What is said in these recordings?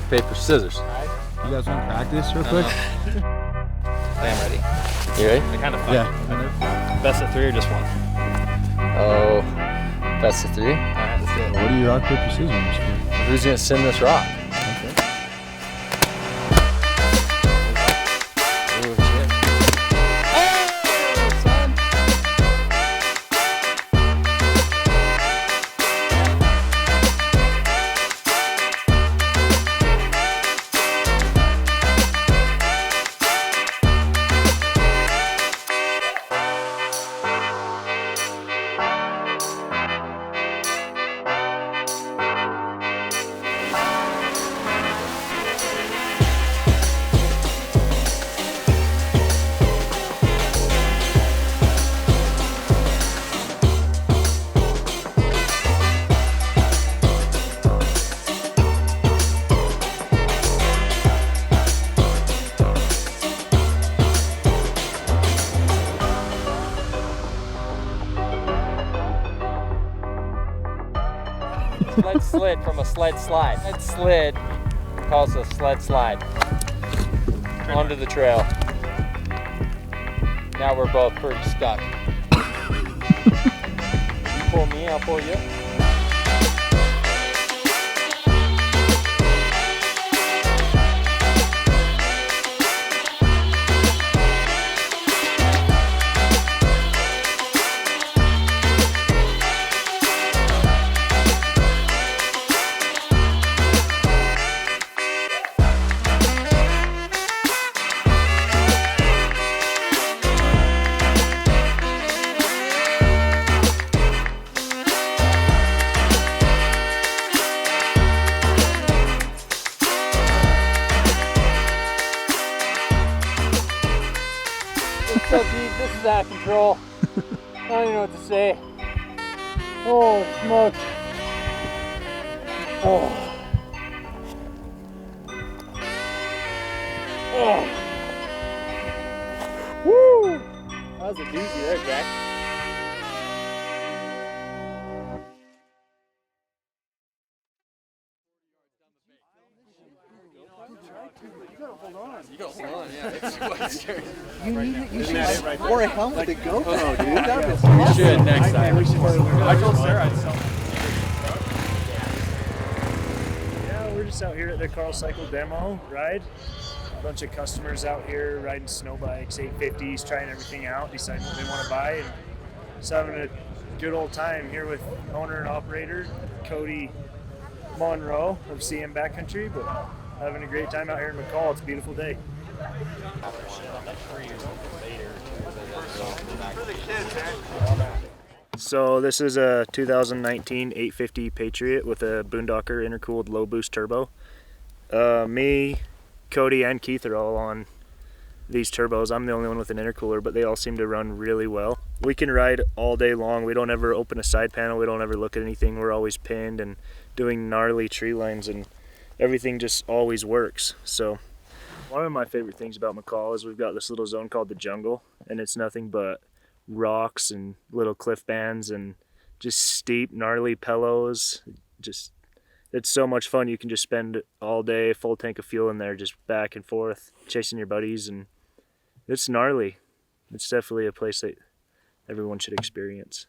paper, scissors. You guys want to practice real quick? I am ready. You ready? I kind of fucked. Yeah. Best of 3 or just 1? Oh, best of 3. All right, let's do it. What do you rock, paper, scissors for? Who's gonna send this rock? Okay. Oh, shit. Oh, son. Sled slid from a sled slide. Sled slid caused a sled slide onto the trail. Now we're both pretty stuck. You pull me, I'll pull you. So deep, this is out of control. I don't even know what to say. Oh, smokes. Oh. Oh. Woo! That was a doozy there, Jack. You got hold on, yeah. It's quite scary. You should or a helmet to go. Oh, dude, that We should next time. I told Sarah I'd sell. Yeah, we're just out here at the Carl Cycle demo ride. A bunch of customers out here riding snow bikes, 850s, trying everything out, deciding what they want to buy, and just having a good old time here with owner and operator Cody Monroe of CM BackCountry, but having a great time out here in McCall. It's a beautiful day. So this is a 2019 850 Patriot with a Boondocker intercooled low boost turbo. Me, Cody, and Keith are all on these turbos. I'm the only one with an intercooler, but they all seem to run really well. We can ride all day long. We don't ever open a side panel. We don't ever look at anything. We're always pinned and doing gnarly tree lines, and everything just always works. So one of my favorite things about McCall is we've got this little zone called the Jungle, and it's nothing but rocks and little cliff bands and just steep, gnarly pillows. Just, it's so much fun. You can just spend all day, full tank of fuel in there, just back and forth, chasing your buddies, and it's gnarly. It's definitely a place that everyone should experience.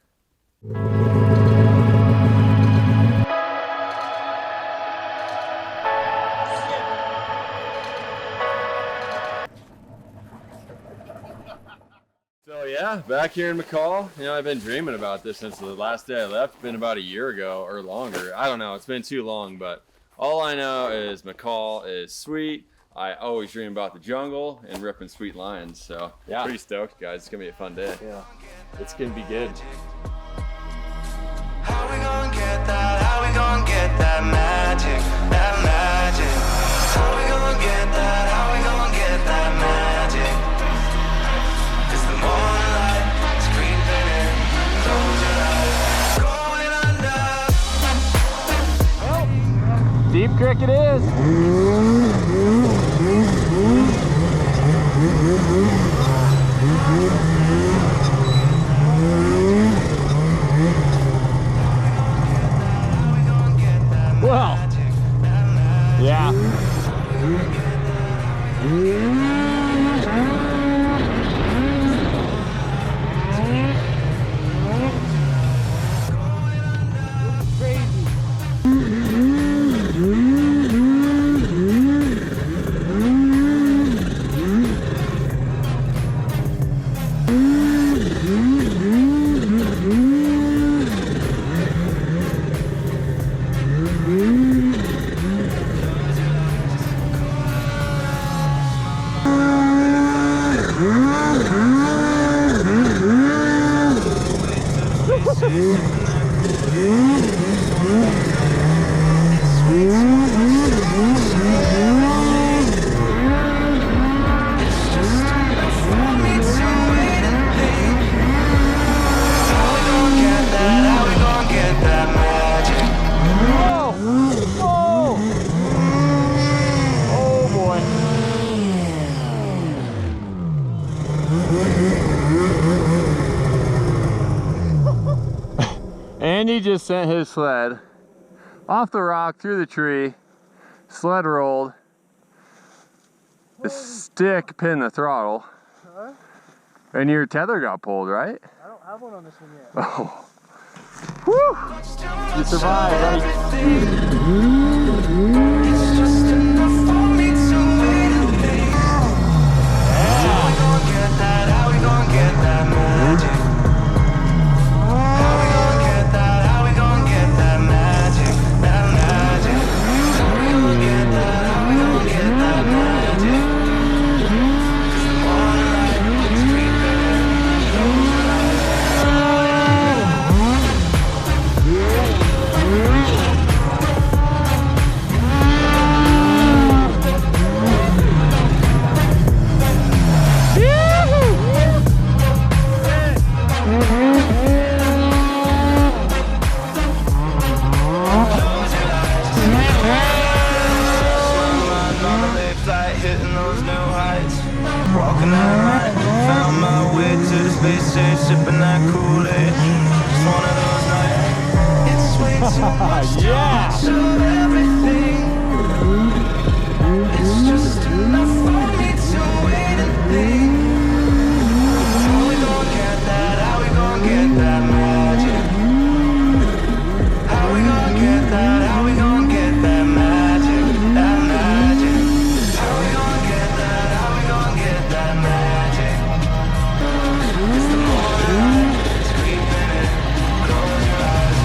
So yeah, back here in McCall, you know, I've been dreaming about this since the last day I left. It's been about a year ago or longer. I don't know, it's been too long, but all I know is McCall is sweet. I always dream about the jungle and ripping sweet lines. So yeah, pretty stoked, guys. It's gonna be a fun day. Yeah. It's gonna be good. How we gonna get that? How we gonna get that magic? That magic. How we gonna get that? How we gonna get that magic? It's the moonlight, it's creeping in. Close your eyes. Going under. Deep Creek it is. Well, yeah. Andy just sent his sled off the rock through the tree, sled rolled, the stick pinned the throttle, and your tether got pulled, right? I don't have one on this one yet. Oh. Woo! You survived, right? It's just enough for me to wait and think. How we gonna get that? How we gonna get that magic? How we gonna get that? How we gonna get that magic? That magic. How we gonna get that? How we gonna get that magic? 'Cause the morning light is creeping in. Close your eyes. Hitting those new heights, walking that line, found my way to the space station, sipping that Kool-Aid. It's one of those nights. It's way too much, too much of everything. It's just enough for me to wait and think. How we gonna get that? How we gonna get that magic? How we gonna get that? How we gonna get that magic? That magic. How we gonna get that? How we gonna get that magic? It's the morning light, it's creeping in. Close your eyes.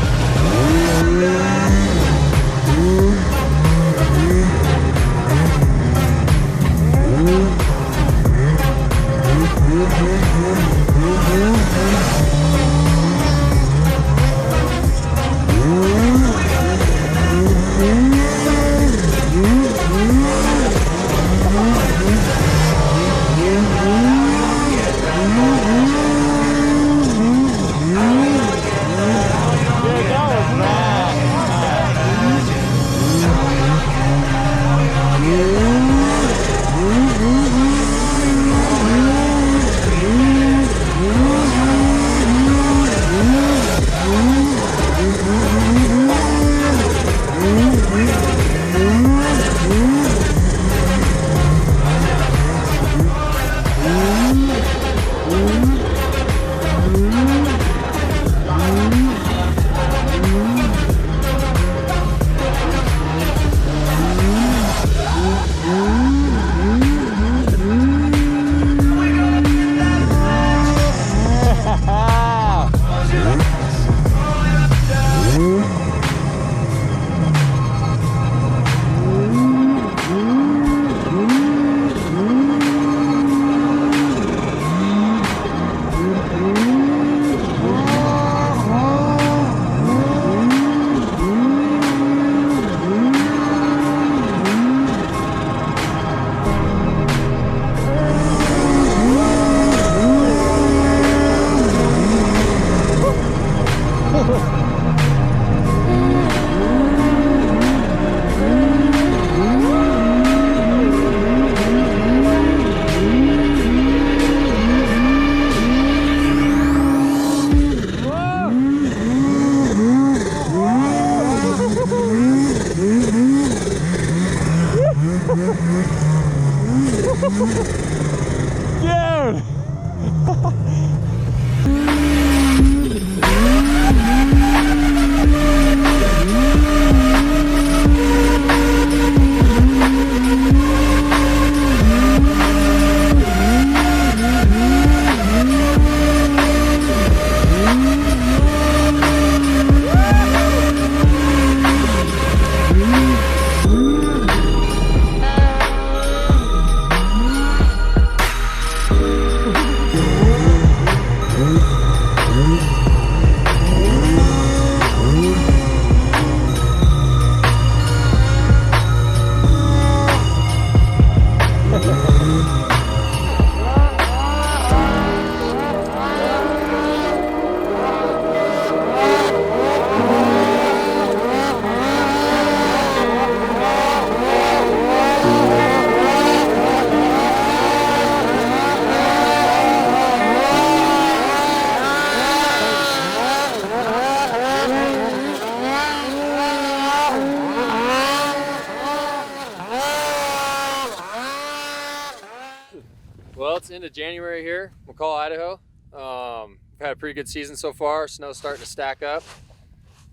Well, it's into January here, McCall, Idaho. We've had a pretty good season so far. Snow's starting to stack up.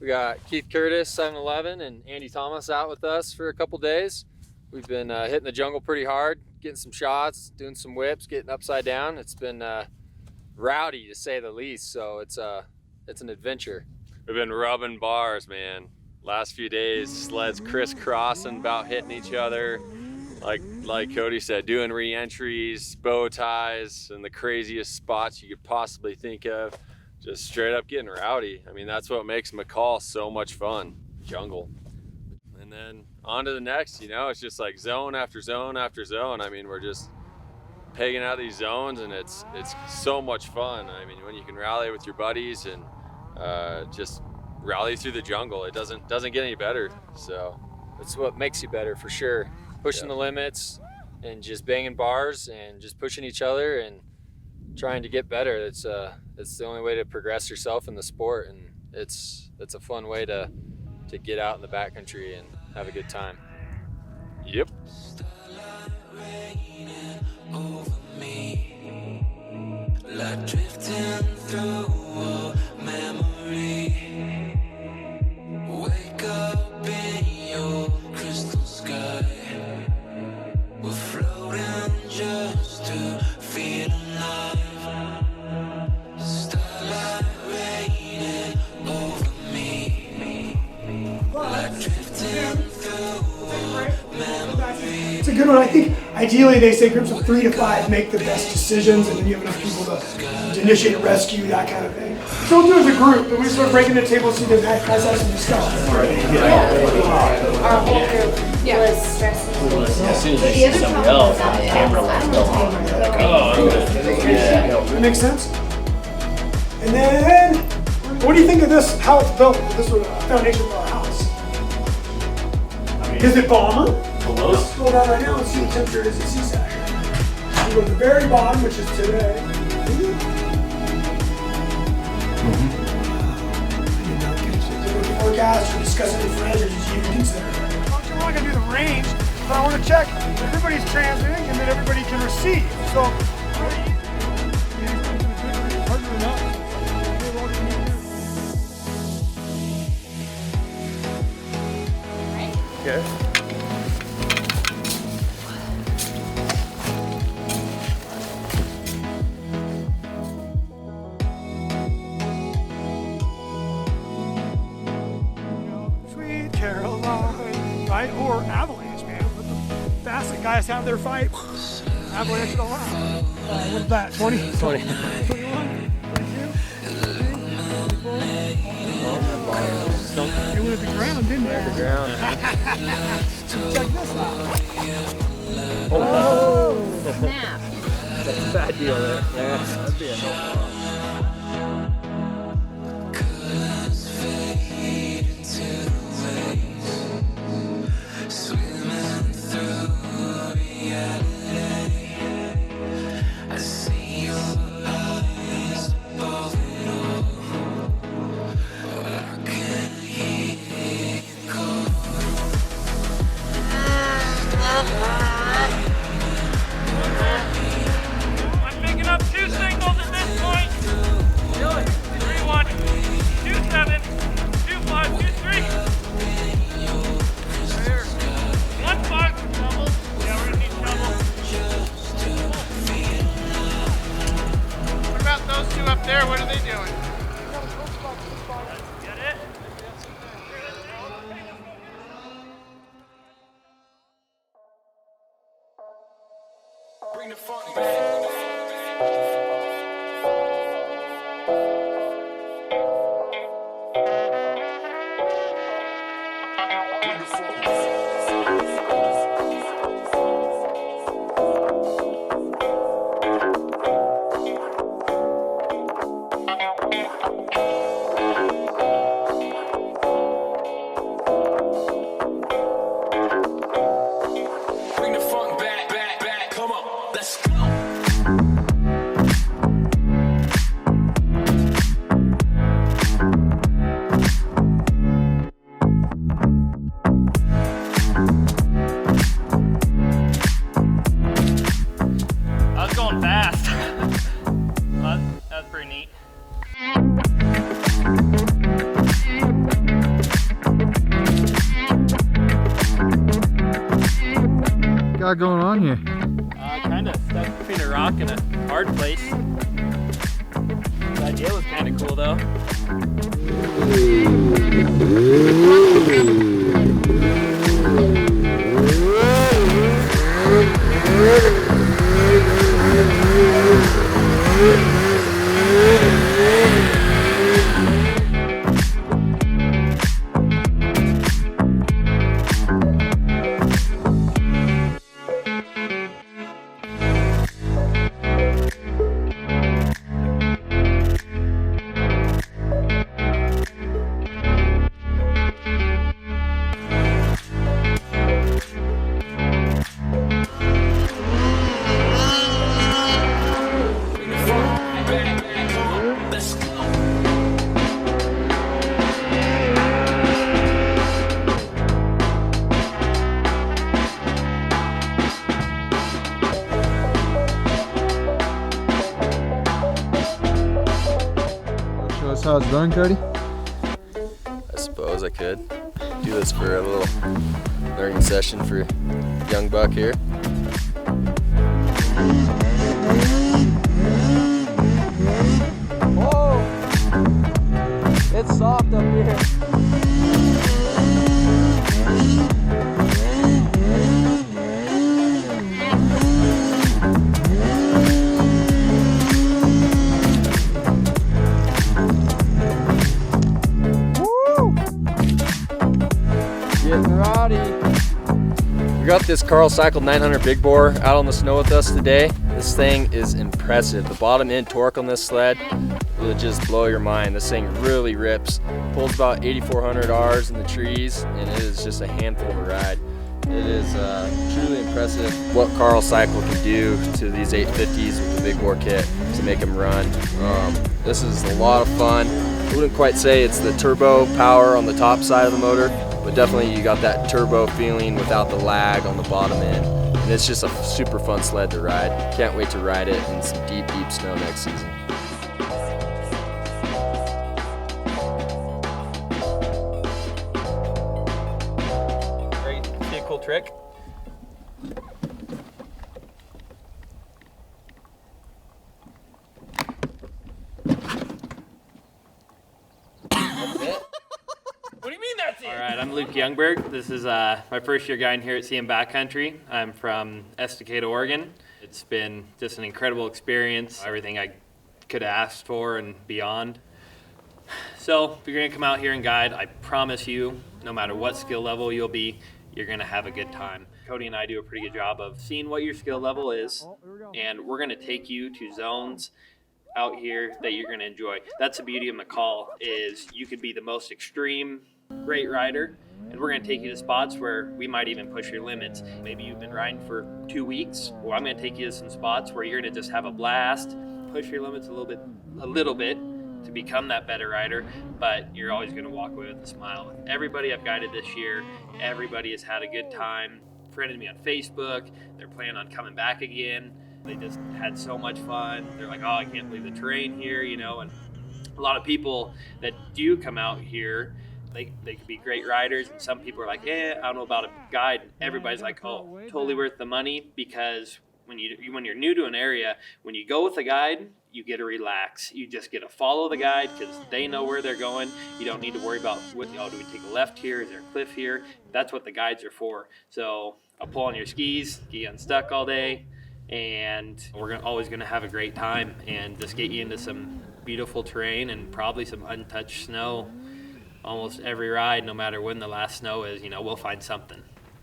We got Keith Curtis, 7-Eleven, and Andy Thomas out with us for a couple days. We've been hitting the jungle pretty hard, getting some shots, doing some whips, getting upside down. It's been rowdy to say the least, so it's an adventure. We've been rubbing bars, man. Last few days, sleds crisscrossing, about hitting each other. Like Cody said, doing re-entries, bow ties, and the craziest spots you could possibly think of. Just straight up getting rowdy. I mean, that's what makes McCall so much fun, jungle. And then on to the next, you know, it's just like zone after zone after zone. I mean, we're just pegging out these zones, and it's so much fun. I mean, when you can rally with your buddies and just rally through the jungle, it doesn't get any better. So It's what makes you better for sure. Pushing the limits and just banging bars and just pushing each other and trying to get better. It's the only way to progress yourself in the sport, and it's a fun way to get out in the backcountry and have a good time. Yep. Like drifting through a memory. Wake up in your crystal sky. We're floating just to feel alive. Starlight raining over me. Like drifting through a memory. It's a good one. I think ideally they say groups of 3 to 5 make the best decisions, and then you have enough people to initiate a rescue, that kind of thing. So we'll do it as a group, but we start breaking the table so you guys have some discussion. Our whole group was stressing. As soon as they see somebody else, the camera lights go on. That makes sense. And then, what do you think of this, how it's built? This was a foundation for our house. Is it bomber? Let's go down right now and see what temperature it is at CSAC. We go to the very bottom, which is today. The forecast, or discuss any friends, or just even consider it. We're not going to do the range, but I want to check everybody's transmitting and that everybody can receive. So, Okay. Sweet Caroline, right? Or Avalanche, man. Let the fastest guys have their fight. Avalanche don't allow. What's that? 20? 20. 21? 22? It went at the ground, didn't it? At the ground. Check this out. Oh, Snap. that's a bad deal there. Yeah, that'd be a no. up there, what are they doing? Bring the funk back. Bring the funk back, back, back. Come on, let's go. I was going fast. That's pretty neat. What got going on here? Kind of stuck between a rock and a hard place. The idea was kind of cool though. Bring the funk back, back. Come on, let's go. Show us how it's done, Cody. I suppose I could do this for a little learning session for young buck here. Whoa! It's soft up here. Woo! Getting rowdy. We got this Carl Cycle 900 big bore out on the snow with us today. This thing is impressive. The bottom end torque on this sled will just blow your mind. This thing really rips. Pulls about 8,400 Rs in the trees, and it is just a handful to ride. It is truly impressive what Carl Cycle can do to these 850s with the big bore kit to make them run. This is a lot of fun. I wouldn't quite say it's the turbo power on the top side of the motor, but definitely you got that turbo feeling without the lag on the bottom end. And it's just a super fun sled to ride. Can't wait to ride it in some deep, deep snow next season. Ready to see a cool trick? What do you mean that's it? All right, I'm Luke Youngberg. This is my first year guiding here at BackCountry. I'm from Estacada, Oregon. It's been just an incredible experience. Everything I could have asked for and beyond. So if you're gonna come out here and guide, I promise you, no matter what skill level you'll be, you're gonna have a good time. Cody and I do a pretty good job of seeing what your skill level is, and we're gonna take you to zones out here that you're gonna enjoy. That's the beauty of McCall, is you could be the most extreme great rider, and we're gonna take you to spots where we might even push your limits. Maybe you've been riding for 2 weeks. Well, I'm gonna take you to some spots where you're gonna just have a blast, push your limits a little bit to become that better rider, but you're always gonna walk away with a smile. Everybody I've guided this year, everybody has had a good time. Friended me on Facebook. They're planning on coming back again. They just had so much fun. They're like, oh, I can't believe the terrain here, you know. And a lot of people that do come out here, they could be great riders, and some people are like, I don't know about a guide. Everybody's like, oh, totally worth the money, because when you're new to an area, when you go with a guide, you get to relax. You just get to follow the guide because they know where they're going. You don't need to worry about do we take a left here? Is there a cliff here? That's what the guides are for. So I'll pull on your skis, get unstuck all day, and we're always going to have a great time and just get you into some beautiful terrain and probably some untouched snow. Almost every ride, no matter when the last snow is, we'll find something.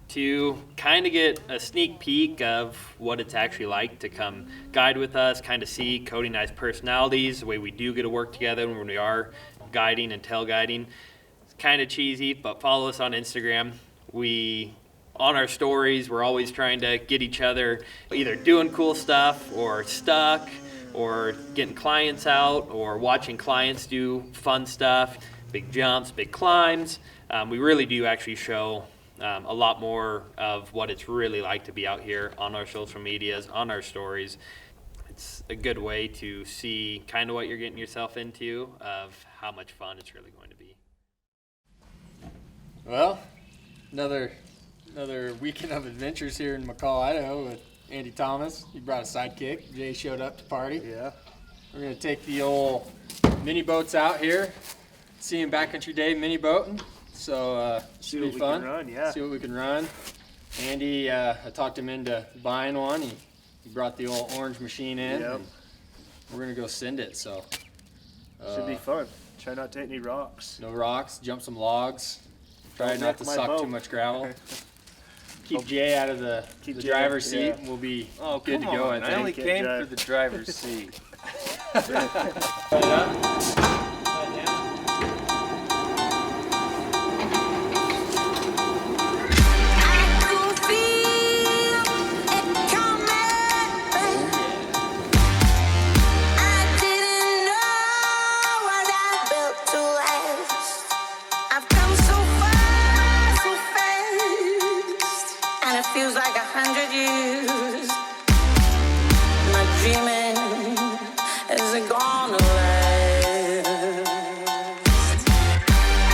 To kind of get a sneak peek of what it's actually like to come guide with us, kind of see Cody and I's personalities, the way we do get to work together when we are guiding and tail guiding. It's kind of cheesy, but follow us on Instagram. On our stories, we're always trying to get each other either doing cool stuff or stuck or getting clients out or watching clients do fun stuff, big jumps, big climbs. We really do actually show a lot more of what it's really like to be out here on our social medias, on our stories. It's a good way to see kind of what you're getting yourself into, of how much fun it's really going to be. Well, another weekend of adventures here in McCall, Idaho with Andy Thomas. He brought a sidekick. Jay showed up to party. Yeah. We're going to take the old mini boats out here. Seeing BackCountry Dave mini boating. So See should be what we fun. can run, yeah. See what we can run. Andy, I talked him into buying one. He brought the old orange machine in. Yep. We're gonna go send it. So should be fun. Try not to hit any rocks. No rocks. Jump some logs. Try Don't not wreck to my suck boat. too much gravel. Keep Jay out of the driver's seat. yeah. And we'll be Oh, good come to go. on. I only came for the driver's seat. Feels like 100 years. My dreaming isn't gonna last.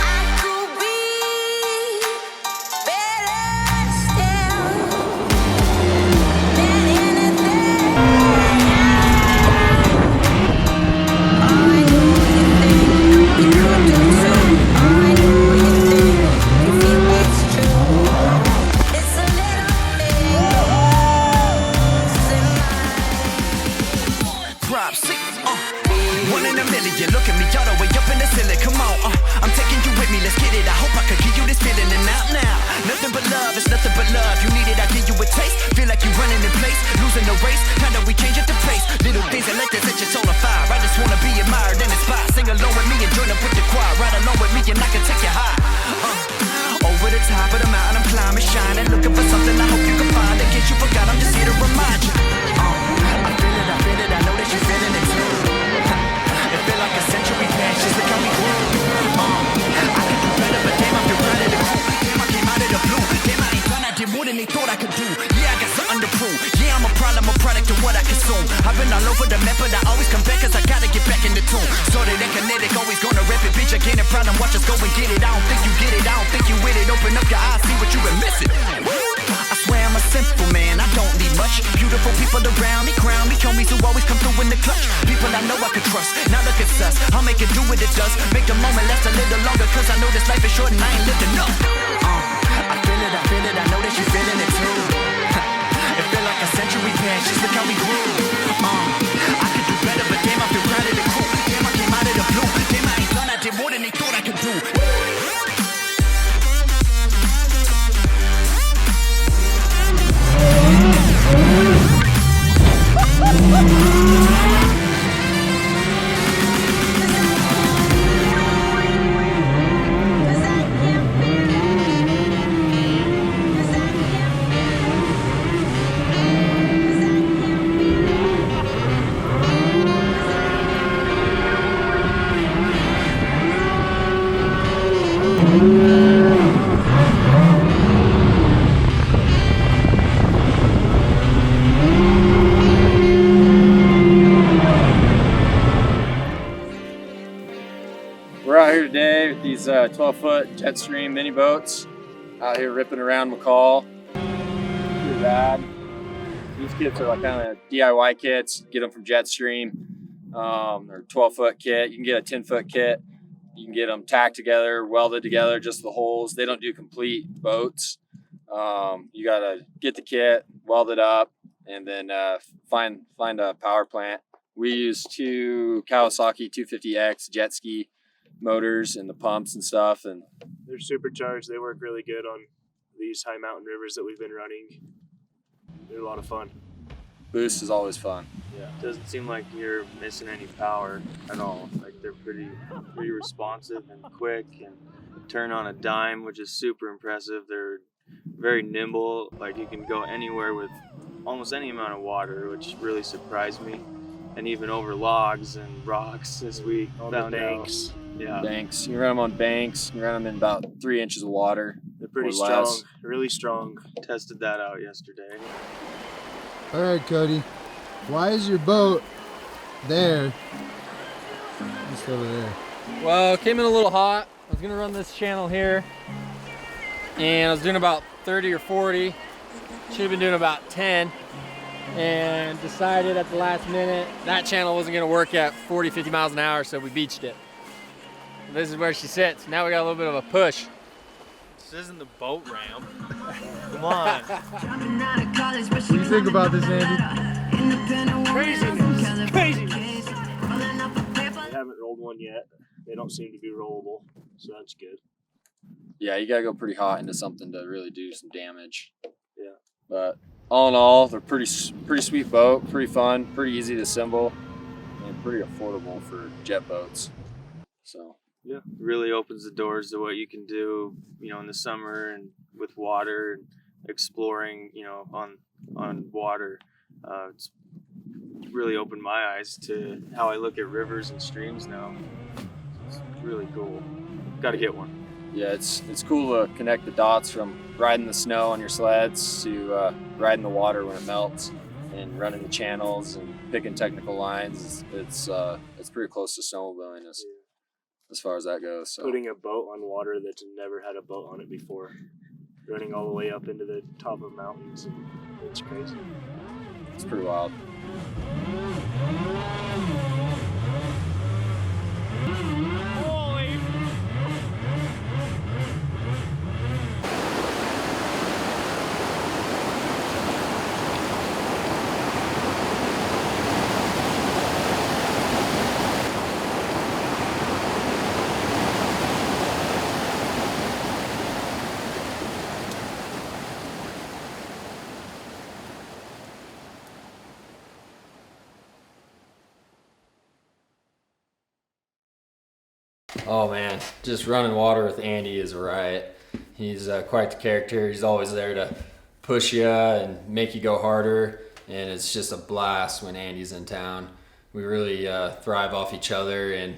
I could be better still than anything. All I know you think you could do too. All I know you think you feel it's true. It's a little Drop six, one in a million. Look at me all the way up in the ceiling. Come on, I'm taking you with me. Let's get it. I hope I could give you this feeling and out now. Nothing but love, it's nothing but love. You need it, I give you a taste. Feel like you running in place, losing the race. How do we change at the pace? Little things that let that set your soul on fire. I just wanna be admired and inspired. Sing along with me and join up with the choir. Ride along with me and I can take you high. Over the top of the mountain, I'm climbing, shining, looking for something I hope you can find. In case you forgot, I'm just here to remind you. I feel it, I know that you're feeling it too. It feel like a century past, just look how we grew. I could do better, but damn, I feel proud of the crew. Damn, I came out of the blue. Damn, I ain't done, I did more than they thought I could do. Yeah, I got something to prove. Yeah, I'm a problem, a product of what I consume. I've been all over the map, but I always come back, cause I gotta get back in the tune. Sorted and kinetic, always gonna rep it. Bitch, I gain a problem, watch us go and get it. I don't think you get it, I don't think you with it. Open up your eyes, see what you've been missing. I swear I'm a simple man, I don't need much. Beautiful people around me, crown me, homies who always come through in the clutch. People I know I can trust, now look at us. I'll make it do what it does, make the moment last a little longer. Cause I know this life is short and I ain't lived enough. I feel it, I know that you're feeling it too. It feel like a century past, just look how we grew. I could do better, but damn, I feel proud of the crew. Damn, I came out of the blue. Damn, I ain't done, I did more than they thought I could do. We're out here today with these 12-foot Jetstream mini boats. Out here ripping around McCall. Pretty rad. These kits are like kind of DIY kits. Get them from Jetstream. They're 12-foot kit. You can get a 10-foot kit. You can get them tacked together, welded together, just the holes. They don't do complete boats. You gotta get the kit, weld it up, and then find a power plant. We use 2 Kawasaki 250X jet ski motors and the pumps and stuff, and They're supercharged. They work really good on these high mountain rivers that we've been running. They're a lot of fun. boost is always fun. Yeah, doesn't seem like you're missing any power at all. Like they're pretty responsive and quick and turn on a dime, which is super impressive. They're very nimble. Like you can go anywhere with almost any amount of water, which really surprised me. And even over logs and rocks, as we found banks. Yeah, Banks. You run them on banks. You run them in about 3 inches of water. they're pretty or strong. less. Really strong. Tested that out yesterday. All right, Cody. Why is your boat there? Just over there. Well, it came in a little hot. I was gonna run this channel here, and I was doing about 30 or 40. Should have been doing about 10, and decided at the last minute that channel wasn't gonna work at 40, 50 miles an hour, so we beached it. This is where she sits. Now we got a little bit of a push. This isn't the boat ramp. Come on. What do you think about this, Andy? Craziness. Craziness. I haven't rolled one yet. They don't seem to be rollable, so that's good. Yeah, you gotta go pretty hot into something to really do some damage. Yeah. But all in all, they're pretty sweet boat, pretty fun, pretty easy to assemble, and pretty affordable for jet boats. So. Yeah, really opens the doors to what you can do, in the summer and with water and exploring, on water. It's really opened my eyes to how I look at rivers and streams now. It's really cool. Got to get one. Yeah, it's cool to connect the dots from riding the snow on your sleds to riding the water when it melts and running the channels and picking technical lines. It's pretty close to snowmobiling as far as that goes. So. Putting a boat on water that's never had a boat on it before, running all the way up into the top of mountains, and it's crazy. It's pretty wild. Oh man, just running water with Andy is a riot. He's quite the character. He's always there to push you and make you go harder, and it's just a blast when Andy's in town. We really thrive off each other and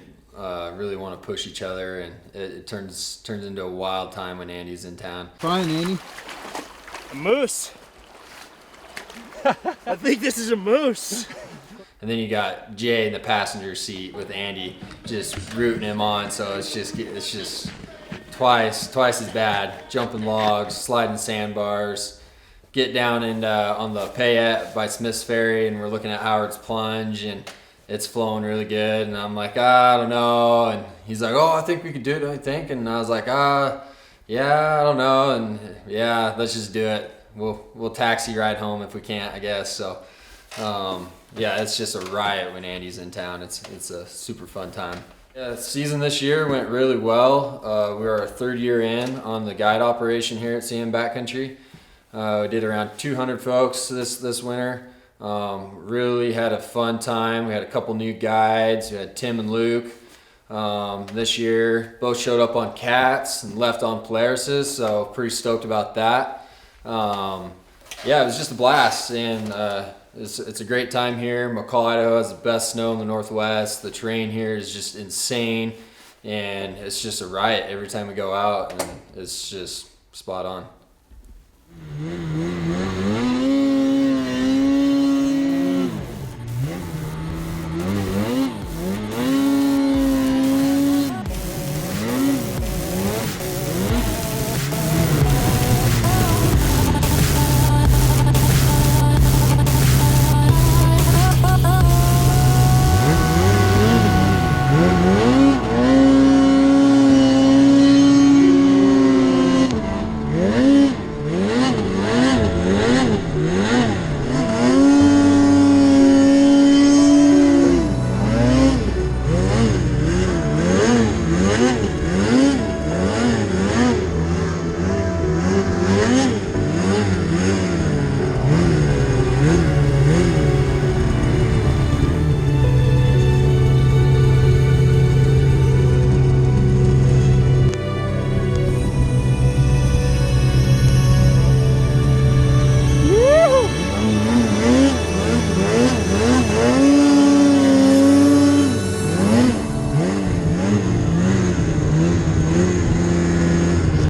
really want to push each other, and it turns into a wild time when Andy's in town. Fine, Andy. A moose. I think this is a moose. And then you got Jay in the passenger seat with Andy just rooting him on. So it's just twice as bad. Jumping logs, sliding sandbars, get down and on the Payette by Smith's Ferry, and we're looking at Howard's Plunge, and it's flowing really good. And I'm like, I don't know. And he's like, oh, I think we could do it, I think. And I was like, yeah, I don't know. And yeah, let's just do it. We'll taxi ride home if we can't, I guess. So. Yeah, it's just a riot when Andy's in town. It's a super fun time. Yeah, the season this year went really well. We're our 3rd year in on the guide operation here at CM BackCountry. We did around 200 folks this winter. Really had a fun time. We had a couple new guides. We had Tim and Luke. This year, both showed up on Cats and left on Polaris's, so pretty stoked about that. Yeah, it was just a blast, and it's a great time here. McCall, Idaho has the best snow in the Northwest. The terrain here is just insane, and it's just a riot every time we go out, and it's just spot on.